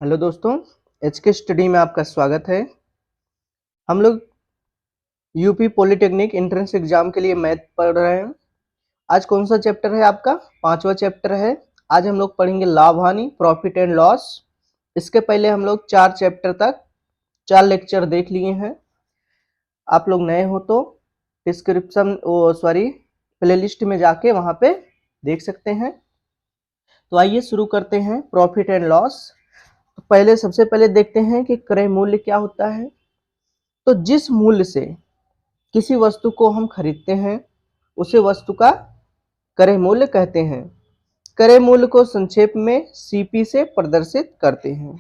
Hello दोस्तों, HK study में आपका स्वागत है। हम लोग यूपी पॉलिटेक्निक एंट्रेंस एग्जाम के लिए मैथ पढ़ रहे हैं। आज कौन सा चैप्टर है आपका? 5वां चैप्टर है। आज हम लोग पढ़ेंगे लाभ हानि, प्रॉफिट एंड लॉस। इसके पहले हम लोग 4 चैप्टर तक 4 लेक्चर देख लिए हैं। आप लोग नए हो तो प्लेलिस्ट में जाके वहां पे देख सकते हैं। तो आइए शुरू करते हैं प्रॉफिट एंड लॉस। तो सबसे पहले देखते हैं कि क्रय मूल्य क्या होता है। तो जिस मूल्य से किसी वस्तु को हम खरीदते हैं उसे वस्तु का क्रय मूल्य कहते हैं। क्रय मूल्य को संक्षेप में सीपी से प्रदर्शित करते हैं।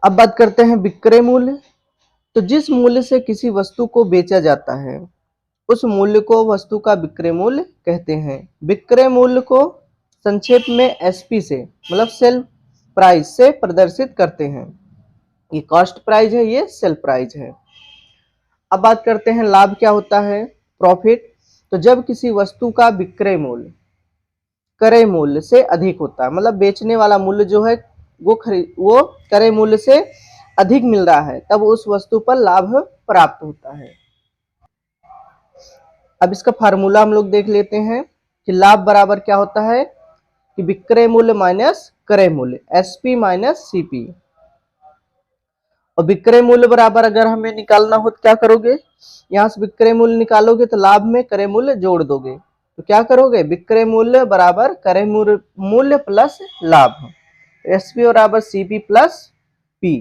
अब बात करते हैं विक्रय मूल्य। तो जिस मूल्य से किसी वस्तु को बेचा जाता है उस मूल्य को वस्तु का विक्रय मूल्य कहते हैं। विक्रय मूल्य को संक्षेप में एसपी से मतलब सेल प्राइस से प्रदर्शित करते हैं। ये कॉस्ट प्राइस है, ये सेल प्राइस है। अब बात करते हैं लाभ क्या होता है, प्रॉफिट। तो जब किसी वस्तु का विक्रय मूल्य क्रय मूल्य से अधिक होता है, मतलब बेचने वाला मूल्य जो है वो क्रय मूल्य से अधिक मिल रहा है, तब उस वस्तु पर लाभ प्राप्त होता है। अब इसका फार्मूला हम लोग देख लेते हैं कि लाभ बराबर क्या होता है कि विक्रय मूल्य माइनस क्रय मूल्य, एसपी माइनस सीपी। और विक्रय मूल्य बराबर अगर हमें निकालना हो तो क्या करोगे, यहाँ से विक्रय मूल्य निकालोगे तो लाभ में क्रय मूल्य जोड़ दोगे। तो क्या करोगे, विक्रय मूल्य बराबर क्रय मूल्य प्लस लाभ, एसपी बराबर सीपी प्लस पी।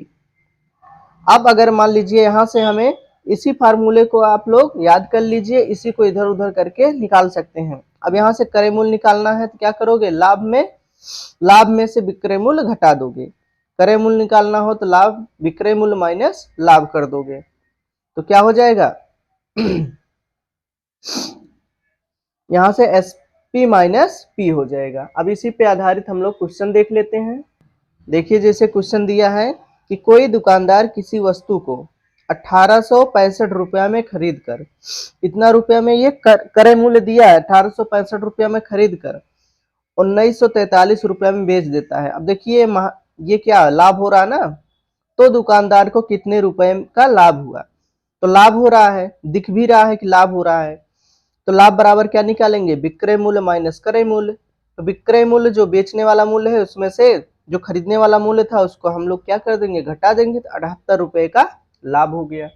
अब अगर मान लीजिए यहाँ से हमें इसी फार्मूले को आप लोग याद कर लीजिए, इसी को इधर उधर करके निकाल सकते हैं। अब यहाँ से क्रय मूल्य निकालना है तो क्या करोगे, लाभ में से विक्रय मूल्य घटा दोगे। क्रय मूल्य निकालना हो तो लाभ विक्रय मूल्य माइनस लाभ कर दोगे। तो क्या हो जाएगा यहाँ से एसपी माइनस पी हो जाएगा। अब इसी पे आधारित हम लोग क्वेश्चन देख लेते हैं। देखिए, जैसे क्वेश्चन दिया है कि कोई दुकानदार किसी वस्तु को 1865 रुपया में खरीद कर, इतना रुपया में ये क्रय मूल्य दिया है, 1865 रुपया में खरीद कर 1943 रुपया में बेच देता है। अब देखिए ये क्या लाभ हो रहा है ना, तो दुकानदार को कितने रुपए का लाभ हुआ। तो लाभ हो रहा है, दिख भी रहा है कि लाभ हो रहा है। तो लाभ बराबर क्या निकालेंगे, विक्रय मूल्य माइनस क्रय मूल्य। तो विक्रय मूल्य जो बेचने वाला मूल्य है उसमें से जो खरीदने वाला मूल्य था उसको हम लोग क्या कर देंगे, घटा देंगे। तो 78 रुपए का लाभ हो गया।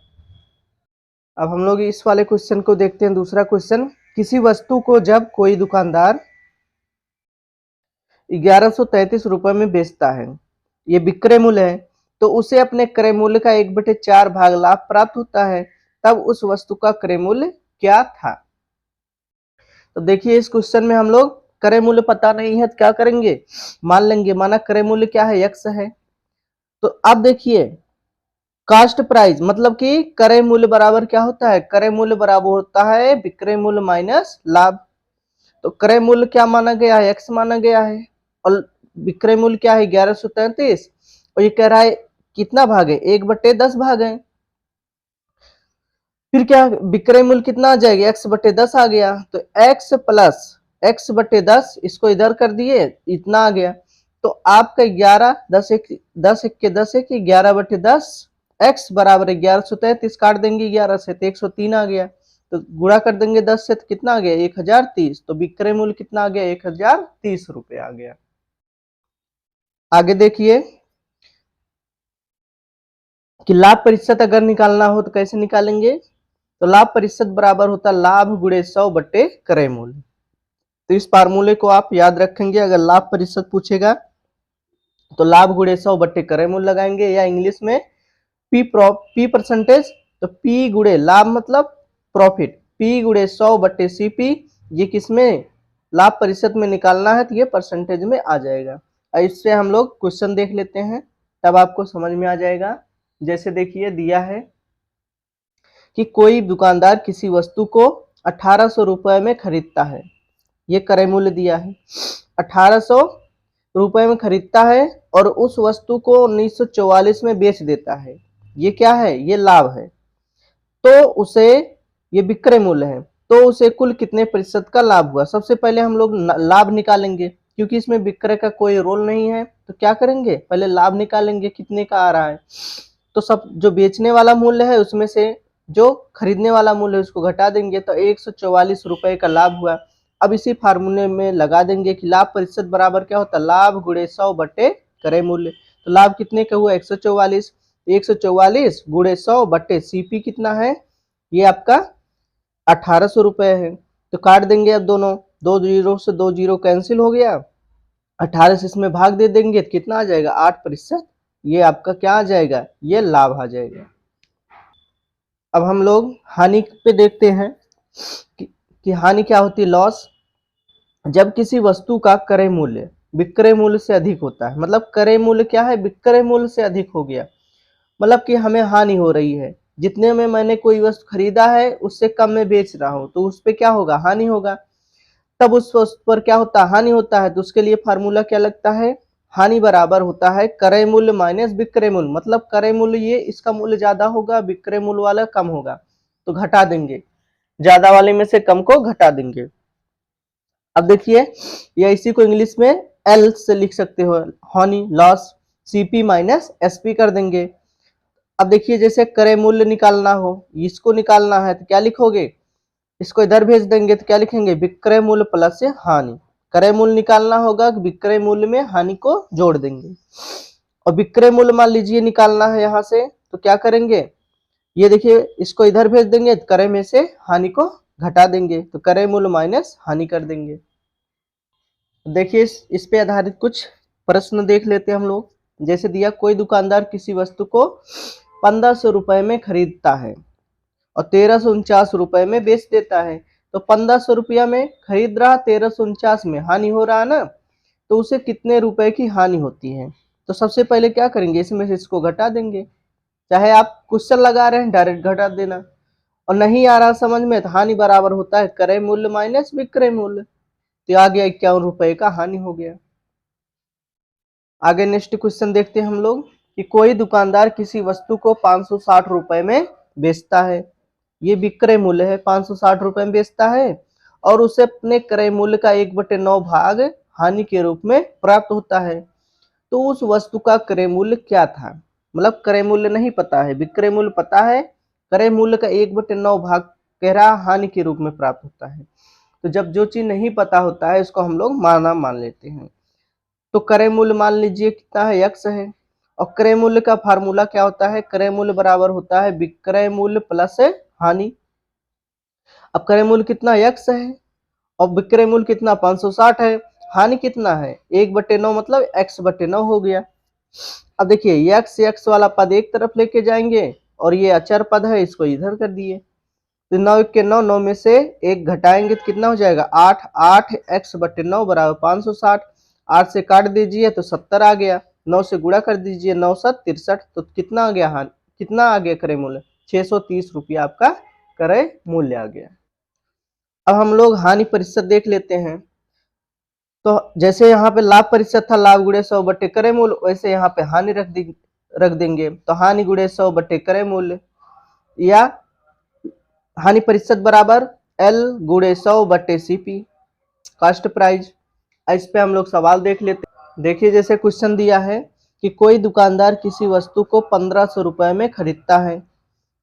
अब हम लोग इस वाले क्वेश्चन को देखते हैं। दूसरा क्वेश्चन, किसी वस्तु को जब कोई दुकानदार 1133 रुपए में बेचता है, ये विक्रय मूल्य है, तो उसे अपने क्रय मूल्य का 1/4 भाग लाभ प्राप्त होता है, तब उस वस्तु का क्रय मूल्य क्या था। तो देखिए, इस क्वेश्चन में हम लोग क्रय मूल्य पता नहीं है तो क्या करेंगे, मान लेंगे, माना क्रय मूल्य क्या है, x है। तो अब देखिए, कास्ट प्राइस मतलब कि क्रय मूल्य बराबर क्या होता है, क्रय मूल्य बराबर होता है विक्रय मूल्य माइनस लाभ। तो क्रय मूल्य क्या माना गया है, x माना गया है, और विक्रय मूल्य क्या है 1133, और ये कह रहा है कितना भाग है, 1/10 भाग है। फिर क्या विक्रय मूल्य कितना आ जाएगा, x/10 आ गया। तो x प्लस x/10 इसको इधर कर दिए, इतना आ गया। तो आपका 11 10 एक 10 एक 10 एक 11/10 x बराबर 1133, काट देंगे 11 से तो 103 आ गया। तो गुणा कर देंगे 10 से तो कितना आ गया, 1030। तो विक्रय मूल्य कितना आ गया, 1030 रुपए आ गया। आगे देखिए कि लाभ प्रतिशत अगर निकालना हो तो कैसे निकालेंगे। तो लाभ प्रतिशत बराबर होता है लाभ गुणे 100 बटे क्रय मूल्य। तो इस फार्मूले को आप याद रखेंगे, अगर लाभ प्रतिशत पूछेगा तो लाभ गुणे 100 बटे क्रय मूल्य लगाएंगे, या इंग्लिश में पी परसेंटेज। तो पी गुणे लाभ मतलब प्रॉफिट, पी गुणे 100 बटे सीपी। ये किसमें लाभ प्रतिशत में निकालना है तो ये परसेंटेज में आ जाएगा। इससे हम लोग क्वेश्चन देख लेते हैं, तब आपको समझ में आ जाएगा। जैसे देखिए दिया है कि कोई दुकानदार किसी वस्तु को 1800 रुपए में खरीदता है, ये क्रय मूल्य दिया है, 1800 रुपए में खरीदता है और उस वस्तु को 1944 में बेच देता है, ये क्या है, ये लाभ है। तो उसे, ये विक्रय मूल्य है, तो उसे कुल कितने प्रतिशत का लाभ हुआ। सबसे पहले हम लोग लाभ निकालेंगे। क्योंकि इसमें विक्रय का कोई रोल नहीं है, तो क्या करेंगे, पहले लाभ निकालेंगे कितने का आ रहा है। तो सब जो बेचने वाला मूल्य है उसमें से जो खरीदने वाला मूल्य है उसको घटा देंगे, तो 144 रुपए का लाभ हुआ। अब इसी फार्मूले में लगा देंगे कि लाभ प्रतिशत बराबर क्या होता है, लाभ गुणे 100 बटे क्रय मूल्य। तो लाभ कितने का हुआ, 144, 144 गुणे 100 बटे सीपी कितना है, ये आपका 1800 रुपए है। तो काट देंगे अब दोनों, 2 जीरो से 2 जीरो कैंसिल हो गया, 18 से इसमें भाग दे देंगे तो कितना आ जाएगा, 8%। ये आपका क्या आ जाएगा, ये लाभ आ जाएगा। अब हम लोग हानि पे देखते हैं कि हानि क्या होती है, लॉस। जब किसी वस्तु का क्रय मूल्य विक्रय मूल्य से अधिक होता है, मतलब क्रय मूल्य क्या है, विक्रय मूल्य से अधिक हो गया, मतलब कि हमें हानि हो रही है, जितने में मैंने कोई वस्तु खरीदा है उससे कम में बेच रहा हूं, तो उस पर क्या होगा, हानि होगा। तब उस वस्तु पर क्या होता है, हानि होता है। तो उसके लिए फार्मूला क्या लगता है, हानि बराबर होता है क्रय मूल्य माइनस विक्रय मूल्य। मतलब क्रय मूल्य ये इसका मूल्य ज्यादा होगा, विक्रय मूल्य वाला कम होगा, तो घटा देंगे, ज्यादा वाले में से कम को घटा देंगे। अब देखिए, या इसी को इंग्लिश में एल से लिख सकते हो, हानि लॉस, सीपी माइनस एसपी कर देंगे। अब देखिए, जैसे क्रय मूल्य निकालना हो, इसको निकालना है तो क्या लिखोगे, इसको इधर भेज देंगे तो क्या लिखेंगे, विक्रय मूल्य प्लस से हानि। क्रय मूल्य निकालना होगा, विक्रय मूल्य में हानि को जोड़ देंगे। और विक्रय मूल्य मान लीजिए निकालना है यहाँ से, तो क्या करेंगे, ये देखिए इसको इधर भेज देंगे, क्रय में से हानि को घटा देंगे, तो क्रय मूल्य माइनस हानि कर देंगे। देखिए इस पे आधारित कुछ प्रश्न देख लेते हैं हम लोग। जैसे दिया, कोई दुकानदार किसी वस्तु को 1500 रुपए में खरीदता है और 1349 रुपए में बेच देता है। तो 1500 रुपया में खरीद रहा, 1349 में हानि हो रहा है ना, तो उसे कितने रुपए की हानि होती है। तो सबसे पहले क्या करेंगे, इसमें से इसको घटा देंगे। चाहे आप क्वेश्चन लगा रहे हैं डायरेक्ट घटा देना, और नहीं आ रहा समझ में तो हानि बराबर होता है क्रय मूल्य माइनस विक्रय मूल्य। तो आ गया 51 रुपए का हानि हो गया। आगे नेक्स्ट क्वेश्चन देखते हैं हम लोग कि कोई दुकानदार किसी वस्तु को 560 रुपए में बेचता है, ये विक्रय मूल्य है, 560 रुपए में बेचता है, और उसे अपने क्रय मूल्य का 1/9 भाग हानि के रूप में प्राप्त होता है। तो उस वस्तु का क्रय मूल्य क्या था, मतलब क्रय मूल्य नहीं पता है, विक्रय मूल्य पता है, क्रय मूल्य का 1/9 भाग कह रहा हानि के रूप में प्राप्त होता है। तो जब जो चीज नहीं पता होता है इसको हम लोग माना मान लेते हैं। तो क्रय मूल्य मान लीजिए कितना है, x है, और क्रय मूल्य का फार्मूला क्या होता है, क्रय मूल्य बराबर होता है विक्रय मूल्य प्लस हानि। अब क्रय मूल्य कितना x है और विक्रय मूल्य कितना 560 है, हानि कितना है 1/9, मतलब x/9 हो गया। अब देखिए x वाला पद एक तरफ लेके जाएंगे और ये अचर पद है, इसको इधर कर दिए, तो 9 के 9, 9 में से एक घटाएंगे तो कितना हो जाएगा 8, 8x/9 बराबर 560। 8 से काट दीजिए तो 70 आ गया, 9 से गुणा कर दीजिए, 9 7 63, तो कितना आ गया, हानि कितना आ गया क्रय मूल्य, 630 रुपया आपका क्रय मूल्य आ गया। अब हम लोग हानि प्रतिशत देख लेते हैं। तो जैसे यहाँ पे लाभ प्रतिशत था, लाभ गुणे 100 बटे क्रय मूल्य, वैसे यहाँ पे हानि रख देंगे, तो हानि गुणे 100 बटे क्रय मूल्य, या हानि प्रतिशत बराबर L गुणे 100 बटे CP कास्ट प्राइस। इस पे हम लोग सवाल देख लेते हैं। देखिए, जैसे क्वेश्चन दिया है कि कोई दुकानदार किसी वस्तु को 1500 रुपए में खरीदता है,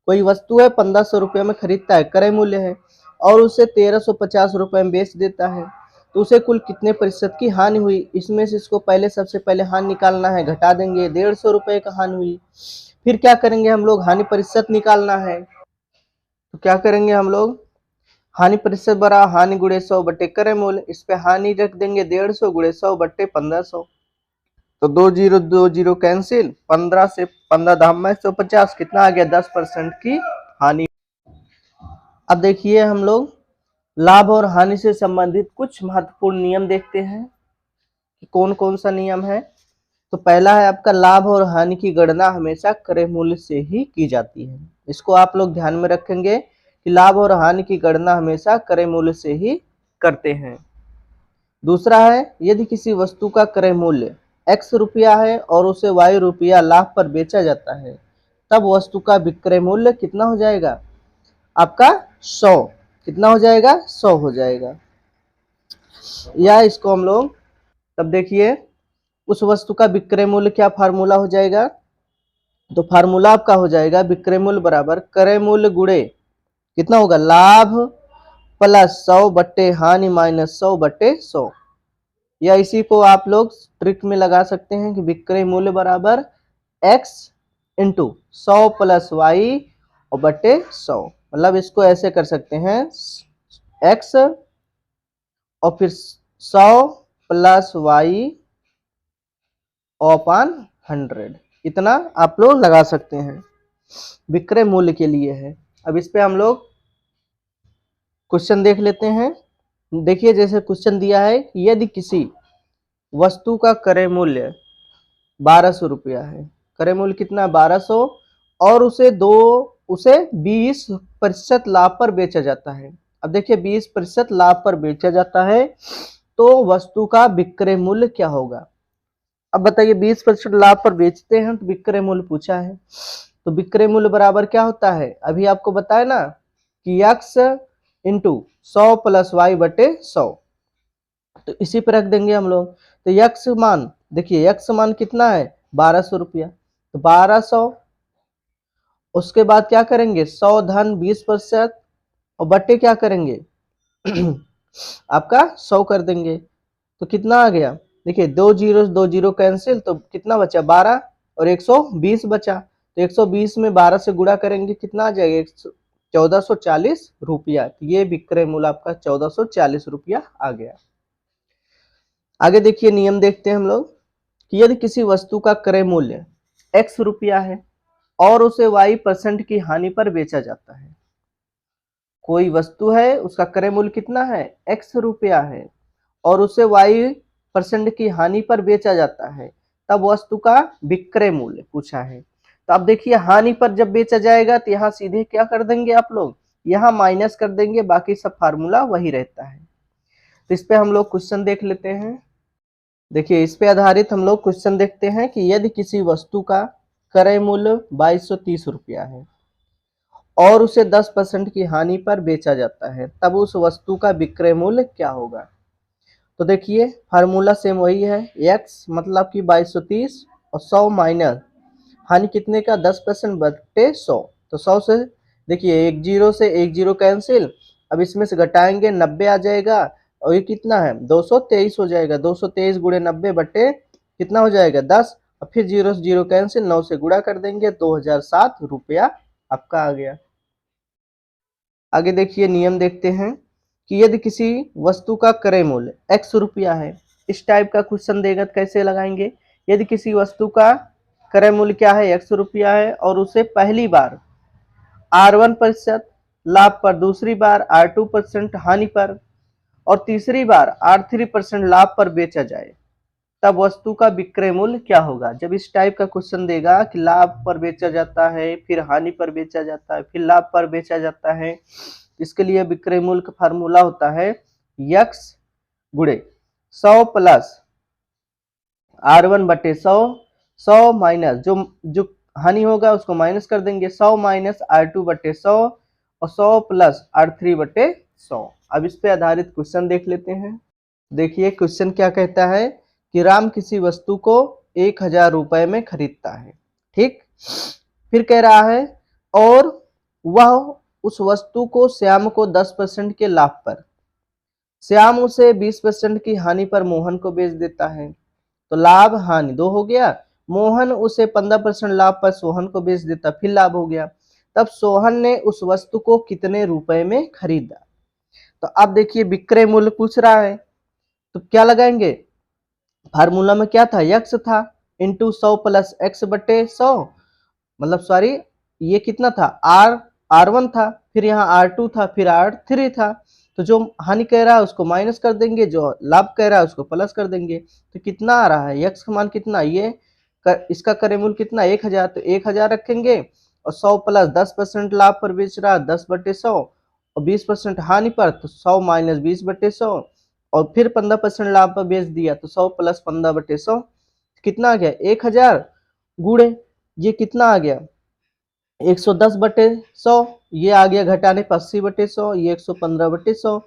कोई वस्तु है 1500 रुपए में खरीदता है, क्रय मूल्य है, और उसे 1350 रुपए में बेच देता है, तो उसे कुल कितने प्रतिशत की हानि हुई। इसमें से इसको पहले सबसे पहले हानि निकालना है, घटा देंगे, 150 रुपए का हानि हुई। फिर क्या करेंगे हम लोग, हानि प्रतिशत निकालना है, तो क्या करेंगे हम लोग, हानि प्रतिशत बराबर हानि गुणे 100 बटे क्रय मूल्य, इस पे हानि रख देंगे 150 गुणे 100 बटे 1500, तो 2 जीरो कैंसिल, 15 से 15 दाम में 150, कितना आ गया 10% की हानि। अब देखिए हम लोग लाभ और हानि से संबंधित कुछ महत्वपूर्ण नियम देखते हैं कि कौन कौन सा नियम है। तो पहला है आपका, लाभ और हानि की गणना हमेशा क्रय मूल्य से ही की जाती है। इसको आप लोग ध्यान में रखेंगे कि लाभ और हानि की गणना हमेशा क्रय मूल्य से ही करते हैं। दूसरा है, यदि किसी वस्तु का क्रय मूल्य x रुपया है और उसे y रुपया लाभ पर बेचा जाता है, तब वस्तु का विक्रय मूल्य कितना हो जाएगा आपका 100, कितना हो जाएगा 100 हो जाएगा। या इसको हम लोग तब देखिए उस वस्तु का विक्रय मूल्य क्या फार्मूला हो जाएगा, तो फार्मूला आपका हो जाएगा विक्रय मूल्य बराबर क्रय मूल्य गुणे कितना होगा, लाभ प्लस 100 बट्टे हानि माइनस 100 बट्टे 100। या इसी को आप लोग ट्रिक में लगा सकते हैं कि विक्रय मूल्य बराबर x इंटू 100 प्लस वाई और बट्टे 100। मतलब इसको ऐसे कर सकते हैं x और फिर 100 प्लस वाई अपॉन 100, इतना आप लोग लगा सकते हैं, विक्रय मूल्य के लिए है। अब इस पे हम लोग क्वेश्चन देख लेते हैं। देखिए जैसे क्वेश्चन दिया है, यदि किसी वस्तु का क्रय मूल्य 1200 रुपया है, क्रय मूल्य कितना 1200, और उसे 20% लाभ पर बेचा जाता है। अब देखिए 20% लाभ पर बेचा जाता है तो वस्तु का विक्रय मूल्य क्या होगा। अब बताइए 20% लाभ पर बेचते हैं तो विक्रय मूल्य पूछा है, तो विक्रय मूल्य बराबर क्या होता है, अभी आपको बताया ना कि x इंटू 100 प्लस वाई बटे 100, तो इसी पर रख देंगे हम लोग। तो यक्स मान देखिए, यक्स मान कितना है 1200 रुपया, तो 1200 उसके बाद क्या करेंगे 100 धन 20% और बट्टे क्या करेंगे आपका 100 कर देंगे, तो कितना आ गया, देखिए 2 जीरो कैंसिल, तो कितना बचा 12 और 120 बचा, तो 120 में 12 से गुणा करेंगे कितना आ जाएगा 1440 रुपया। ये विक्रय मूल्य आपका 1440 रुपया आ गया। आगे देखिए नियम देखते हैं हम लोग कि यदि किसी वस्तु का क्रय मूल्य x रुपया है और उसे y% की हानि पर बेचा जाता है, कोई वस्तु है उसका क्रय मूल्य कितना है x रुपया है और उसे y% की हानि पर बेचा जाता है, तब वस्तु का विक्रय मूल्य पूछा है। तो अब देखिए हानि पर जब बेचा जाएगा तो यहाँ सीधे क्या कर देंगे आप लोग, यहाँ माइनस कर देंगे, बाकी सब फार्मूला वही रहता है। तो इस पे हम लोग क्वेश्चन देख लेते हैं। देखिए इस पे आधारित हम लोग क्वेश्चन देखते हैं कि यदि किसी वस्तु का क्रय मूल्य 2230 रुपया है और उसे 10% की हानि पर बेचा जाता है, तब उस वस्तु का विक्रय मूल्य क्या होगा। तो देखिए फार्मूला सेम वही है, x मतलब कि 2230 और 100 माइनस हानि कितने का 10% बटे 100, तो 100 से देखिए 10 से 10 कैंसिल, अब इसमें से घटाएंगे 90 आ जाएगा और ये कितना है 223 हो जाएगा, 223 गुणे 90 बटे कितना हो जाएगा 10, और फिर 0 से 0 कैंसिल, 9 से गुणा कर देंगे 2007 रुपया आपका आ गया। आगे देखिए नियम देखते हैं कि यदि किसी वस्तु का क्रय मूल्य x रुपया है, इस टाइप का क्वेश्चन देगा तो कैसे लगाएंगे। यदि किसी वस्तु का क्रय मूल्य क्या है x रुपया है और उसे पहली बार R1% लाभ पर, दूसरी बार R2% हानि पर और तीसरी बार R3% लाभ पर बेचा जाए, तब वस्तु का विक्रय मूल्य क्या होगा। जब इस टाइप का क्वेश्चन देगा कि लाभ पर बेचा जाता है, फिर हानि पर बेचा जाता है, फिर लाभ पर बेचा जाता है, इसके लिए विक्रय मूल्य का फार्मूला होता है x गुणे 100 प्लस R1 बटे 100, 100 माइनस जो हानि होगा उसको माइनस कर देंगे, 100 माइनस R2 बटे 100 और 100 प्लस R3 बटे 100। अब इस पे आधारित क्वेश्चन देख लेते हैं। देखिए क्वेश्चन क्या कहता है कि राम किसी वस्तु को 1000 रुपए में खरीदता है, ठीक, फिर कह रहा है और वह उस वस्तु को श्याम को 10% के लाभ पर, श्याम उसे 20% की हानि पर मोहन को बेच देता है, तो लाभ हानि 2 हो गया, मोहन उसे 15% लाभ पर सोहन को बेच देता, फिर लाभ हो गया, तब सोहन ने उस वस्तु को कितने रुपए में खरीदा। तो अब देखिए विक्रय मूल्य पूछ रहा है तो क्या लगाएंगे, फार्मूला में क्या था x था इंटू 100 प्लस x बटे 100, मतलब सॉरी ये कितना था R1 था, फिर यहाँ R2 था, फिर R3 था, तो जो हानि कह रहा है उसको माइनस कर देंगे, जो लाभ कह रहा है उसको प्लस कर देंगे, तो कितना आ रहा है x का मान कितना, ये इसका क्रय मूल्य कितना 1000, तो 1000 रखेंगे और 100 प्लस 10% लाभ पर बेच रहा है 10 बटे 100 और 20% हानि पर, तो 100 माइनस 20 बटे 100 और फिर 15% लाभ पर बेच दिया, तो 100 प्लस 15 बटे 100 कितना आ गया 1000 गुणे ये कितना आ गया 110 बटे 100, ये आ गया घटाने पर 80 बटे 100, ये 115 बटे 100।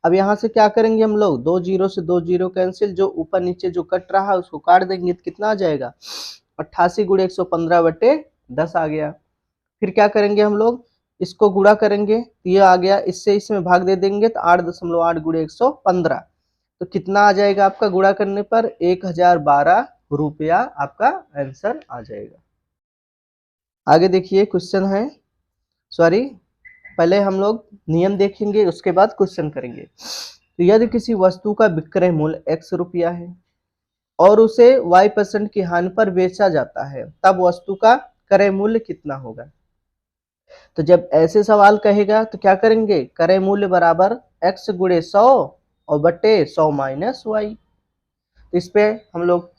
अब यहाँ से क्या करेंगे हम लोग, 2 जीरो से 2 जीरो कैंसिल, जो ऊपर नीचे जो कट रहा है उसको काट देंगे तो कितना आ जाएगा, 88 गुणे 115/10 आ गया। फिर क्या करेंगे हम लोग, इसको गुणा करेंगे तो ये आ गया, इससे इसमें भाग दे देंगे तो 8.8 गुणे 115, तो कितना आ जाएगा आपका गुणा करने पर 1012 रुपया आपका आंसर आ जाएगा। आगे देखिए क्वेश्चन है, सॉरी पहले हम लोग नियम देखेंगे उसके बाद क्वेश्चन करेंगे। तो यदि किसी वस्तु का विक्रय मूल्य x रुपया है और उसे y% की हानि पर बेचा जाता है, तब वस्तु का क्रय मूल्य कितना होगा। तो जब ऐसे सवाल कहेगा तो क्या करेंगे, क्रय मूल्य बराबर x गुणे 100 और बटे 100 माइनस y। तो इस पे हम लोग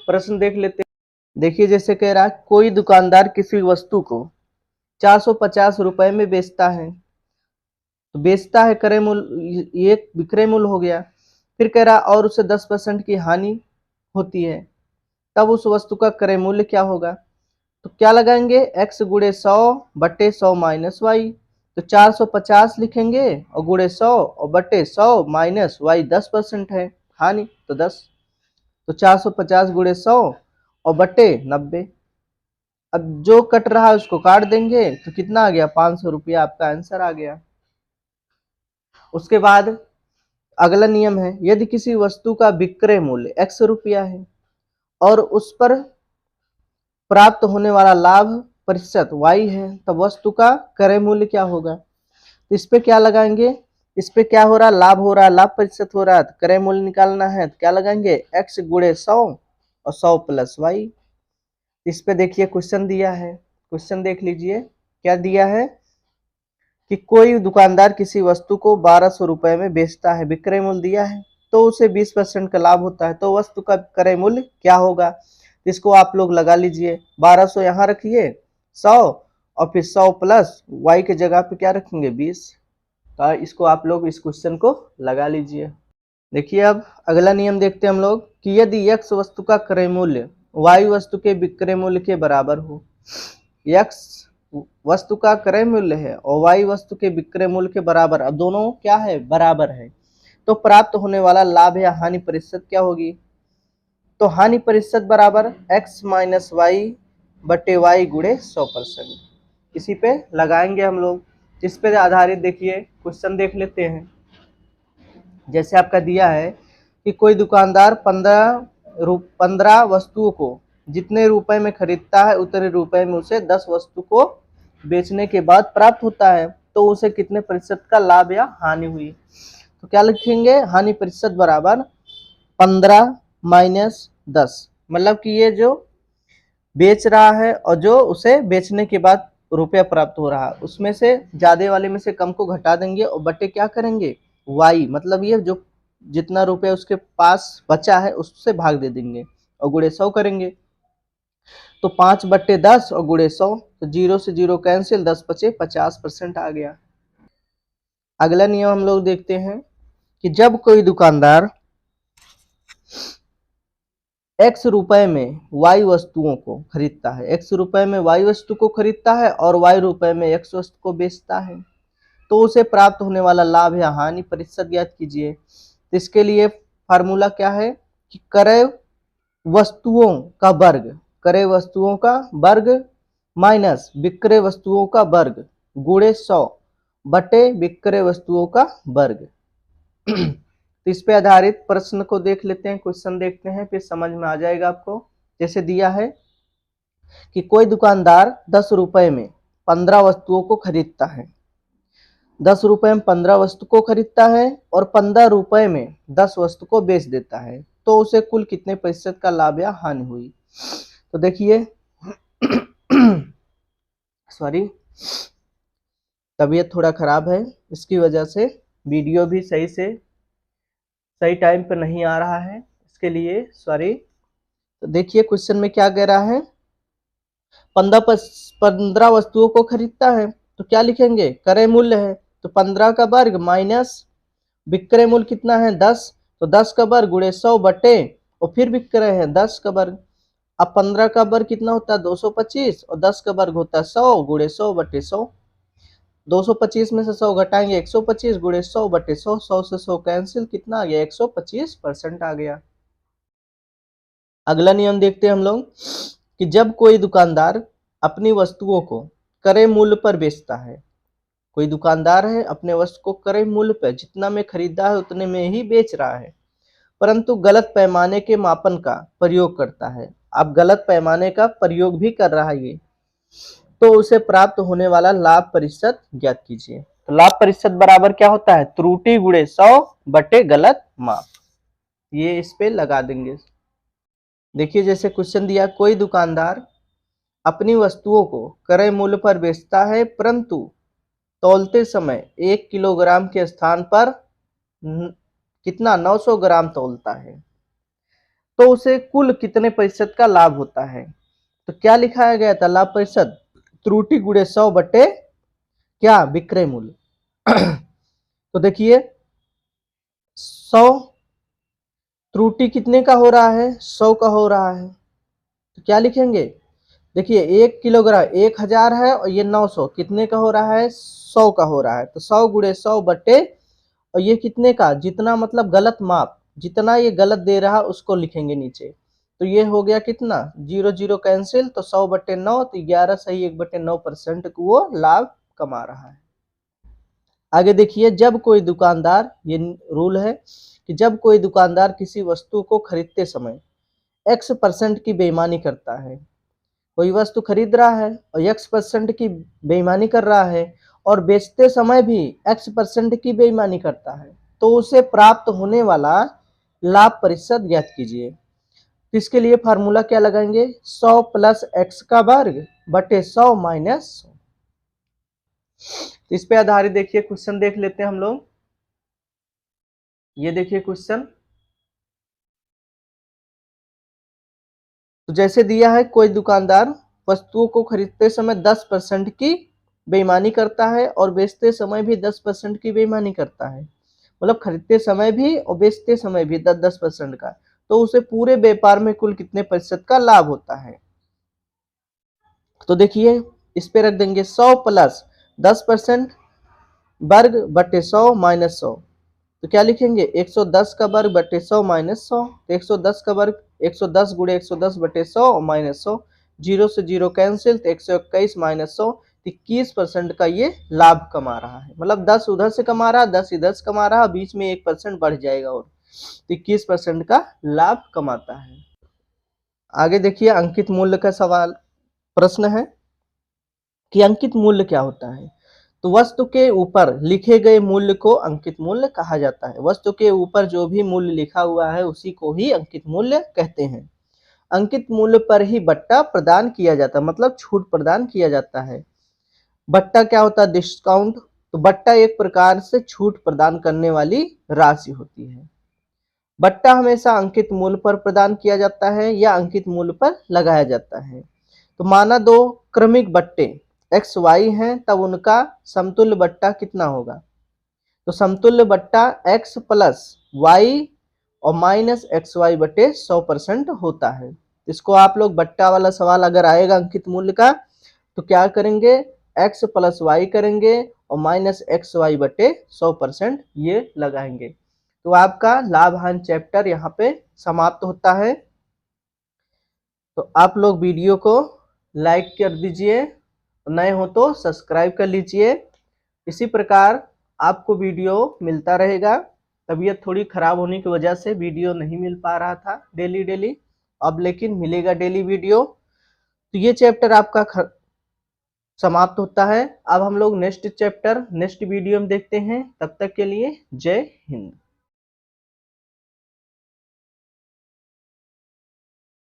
प्रश्न देख लेते हैं। देखिए जैसे कह रहा है, कोई दुकानदार किसी वस्तु को 450 रुपए में बेचता है, तो बेचता है क्रय मूल्य, ये विक्रय मूल्य हो गया। फिर कह रहा और उसे 10% की हानि होती है, तब उस वस्तु का क्रय मूल्य क्या होगा। तो क्या लगाएंगे, x गुणे 100 बटे 100 माइनस वाई। तो 450 लिखेंगे और गुणे 100 और बटे 100 माइनस वाई 10% है हानि, तो 10। तो 450 गुणे 100 और बटे 90। अब जो कट रहा है उसको काट देंगे तो कितना आ गया, 500 रुपया आपका आंसर आ गया। उसके बाद अगला नियम है, यदि किसी वस्तु का विक्रय मूल्य x रुपया है और उस पर प्राप्त होने वाला लाभ प्रतिशत y है, तब वस्तु का क्रय मूल्य क्या होगा। तो इस पे क्या लगाएंगे, इस पे क्या हो रहा है, लाभ हो रहा है, लाभ प्रतिशत हो रहा है, तो क्रय मूल्य निकालना है तो क्या लगाएंगे, x गुणे 100 और 100 प्लस y। इस पे देखिए क्वेश्चन दिया है, क्वेश्चन देख लीजिए क्या दिया है कि कोई दुकानदार किसी वस्तु को 1200 रुपए में बेचता है, विक्रय मूल्य दिया है, तो उसे 20% का लाभ होता है, तो वस्तु का क्रय मूल्य क्या होगा। इसको आप लोग लगा लीजिए, 1200 यहाँ रखिए, 100 और फिर 100 प्लस y के जगह पे क्या रखेंगे 20। तो इसको आप लोग इस क्वेश्चन को लगा लीजिए। देखिए अब अगला नियम देखते हैं हम लोग कि यदि x वस्तु का क्रय मूल्य y वस्तु के विक्रय मूल्य के बराबर हो, x वस्तु का क्रय मूल्य है और y वस्तु के विक्रय मूल्य के बराबर, अब दोनों क्या है, बराबर है, तो प्राप्त होने वाला लाभ या हानि प्रतिशत क्या होगी। तो हानि प्रतिशत बराबर x माइनस वाई बटे वाई गुणे 100%। इसी पे लगाएंगे हम लोग, जिस पे आधारित देखिए क्वेश्चन देख लेते हैं। जैसे आपका दिया है कि कोई दुकानदार 15 वस्तुओं को जितने रुपए में खरीदता है उतने रुपए में उसे 10 वस्तु को बेचने के बाद प्राप्त होता है, तो उसे कितने प्रतिशत का लाभ या हानि हुई। तो क्या लिखेंगे, हानि प्रतिशत बराबर 15 माइनस 10, मतलब कि ये जो बेच रहा है और जो उसे बेचने के बाद रुपया प्राप्त हो रहा है, उसमें से ज्यादा वाले में से कम को घटा देंगे और बटे क्या करेंगे y, मतलब ये जो जितना रुपया उसके पास बचा है उससे भाग दे देंगे और गुणे 100 करेंगे। तो 5/10 और गुणे 100, तो 0 से 0 कैंसिल, 10 बचे 50% आ गया। अगला नियम हम लोग देखते हैं कि जब कोई दुकानदार x रुपए में y वस्तुओं को खरीदता है, x रुपए में y वस्तु को खरीदता है और y रुपए में x वस्तु को बेचता है, तो उसे प्राप्त होने वाला लाभ या हानि प्रतिशत ज्ञात कीजिए। तो इसके लिए फार्मूला क्या है कि क्रय वस्तुओं का वर्ग, क्रय वस्तुओं का वर्ग माइनस विक्रय वस्तुओं का वर्ग गुणे 100 बटे विक्रय वस्तुओं का वर्ग। तो इस पे आधारित प्रश्न को देख लेते हैं, क्वेश्चन देखते हैं, फिर समझ में आ जाएगा आपको। जैसे दिया है कि कोई दुकानदार 10 रुपए में 15 वस्तुओं को खरीदता है, 10 रुपए में 15 वस्तु को खरीदता है और 15 रुपए में 10 वस्तु को बेच देता है, तो उसे कुल कितने प्रतिशत का लाभ या हानि हुई। तो देखिए सॉरी तबीयत थोड़ा खराब है, इसकी वजह से वीडियो भी सही टाइम पर नहीं आ रहा है, इसके लिए सॉरी। तो देखिए क्वेश्चन में क्या कह रहा है, 15 वस्तुओं को खरीदता है, तो क्या लिखेंगे, क्रय मूल्य है, तो 15 का वर्ग माइनस विक्रय मूल्य कितना है 10, तो 10 का वर्ग गुणे 100 बटे और फिर विक्रय है 10 का वर्ग। अब 15 का वर्ग कितना होता है 225 और 10 का वर्ग होता है 100 गुणे 100 बटे 100। 225 में से 100 घटाएंगे 125 गुणे 100 बटे 100, 100 से 100 कैंसिल, कितना आ गया 125% आ गया। अगला नियम देखते हैं हम लोग कि जब कोई दुकानदार अपनी वस्तुओं को क्रय मूल्य पर बेचता है, कोई दुकानदार है अपने वस्तु को क्रय मूल्य पर जितना में खरीदा है उतने में ही बेच रहा है, परंतु गलत पैमाने के मापन का प्रयोग करता है। अब गलत पैमाने का प्रयोग भी कर रहा है ये, तो उसे प्राप्त होने वाला लाभ प्रतिशत ज्ञात कीजिए। तो लाभ प्रतिशत बराबर क्या होता है, त्रुटि गुणे 100 बटे गलत माप। ये इस पे लगा देंगे। देखिए जैसे क्वेश्चन दिया, कोई दुकानदार अपनी वस्तुओं को क्रय मूल्य पर बेचता है, परंतु तौलते समय 1 किलोग्राम के स्थान पर कितना 900 ग्राम तौलता है, तो उसे कुल कितने प्रतिशत का लाभ होता है। तो क्या लिखाया गया था, लाभ प्रतिशत त्रुटि गुणे 100 बटे क्या विक्रय मूल्य। तो देखिए 100 त्रुटि कितने का हो रहा है, 100 का हो रहा है, तो क्या लिखेंगे, देखिए 1 किलोग्राम 1000 है और ये 900 कितने का हो रहा है, 100 का हो रहा है। तो 100 गुणे 100 बटे और ये कितने का, जितना मतलब गलत माप, जितना ये गलत दे रहा उसको लिखेंगे नीचे। तो ये हो गया कितना, 0 0 कैंसिल, तो 100 बटे 9, तो 11 सही 1 बटे 9% को वो लाभ कमा रहा है। आगे देखिए, जब कोई दुकानदार, ये रूल है कि जब कोई दुकानदार किसी वस्तु को खरीदते समय x% की बेईमानी करता है, कोई वस्तु खरीद रहा है और x% की बेईमानी कर रहा है और बेचते समय भी x% की बेईमानी करता है, तो उसे प्राप्त होने वाला लाभ प्रतिशत ज्ञात कीजिए। इसके लिए फार्मूला क्या लगाएंगे, 100 प्लस x का वर्ग बटे 100 माइनस 100। इस पे आधारित देखिए क्वेश्चन देख लेते हैं हम लोग। ये देखिए क्वेश्चन, तो जैसे दिया है, कोई दुकानदार वस्तुओं को खरीदते समय 10% की बेईमानी करता है और बेचते समय भी 10% की बेईमानी करता है, मतलब खरीदते समय भी और बेचते समय भी 10% का, तो उसे पूरे व्यापार में कुल कितने प्रतिशत का लाभ होता है। तो देखिए इस पे रख देंगे 100 प्लस 10% वर्ग बटे 100 माइनस 100, तो क्या लिखेंगे 110 का वर्ग बटे 100 माइनस 100, तो 110 का वर्ग 110 गुणे 110 बटे 100 माइनस 100, 0 से 0 कैंसिल, तो 121 माइनस 100, 21% का ये लाभ कमा रहा है। मतलब 10 उधर से कमा रहा, 10 इधर से कमा रहा, बीच में 1% बढ़ जाएगा और 21% का लाभ कमाता है। आगे देखिए, अंकित मूल्य का सवाल, प्रश्न है कि अंकित मूल्य क्या होता है। तो वस्तु के ऊपर लिखे गए मूल्य को अंकित मूल्य कहा जाता है। वस्तु के ऊपर जो भी मूल्य लिखा हुआ है उसी को ही अंकित मूल्य कहते हैं। अंकित मूल्य पर ही बट्टा प्रदान किया जाता है, मतलब छूट प्रदान किया जाता है। बट्टा क्या होता है, डिस्काउंट। तो बट्टा एक प्रकार से छूट प्रदान करने वाली राशि होती है। बट्टा हमेशा अंकित मूल्य पर प्रदान किया जाता है या अंकित मूल्य पर लगाया जाता है। तो माना दो क्रमिक बट्टे एक्स वाई हैं, तब उनका समतुल्य बट्टा कितना होगा। तो समतुल्य बट्टा x प्लस वाई और माइनस एक्स वाई बटे 100% होता है। इसको आप लोग बट्टा वाला सवाल अगर आएगा अंकित मूल्य का, तो क्या करेंगे, x प्लस वाई करेंगे और माइनस एक्स वाई बटे 100% ये लगाएंगे। तो आपका लाभ हानि चैप्टर यहाँ पे समाप्त होता है। तो आप लोग वीडियो को लाइक कर दीजिए, नए हो तो सब्सक्राइब कर लीजिए। इसी प्रकार आपको वीडियो मिलता रहेगा। तबीयत थोड़ी खराब होने की वजह से वीडियो नहीं मिल पा रहा था डेली, अब लेकिन मिलेगा डेली वीडियो। तो ये चैप्टर आपका समाप्त होता है। अब हम लोग नेक्स्ट चैप्टर नेक्स्ट वीडियो में देखते हैं। तब तक के लिए जय हिंद।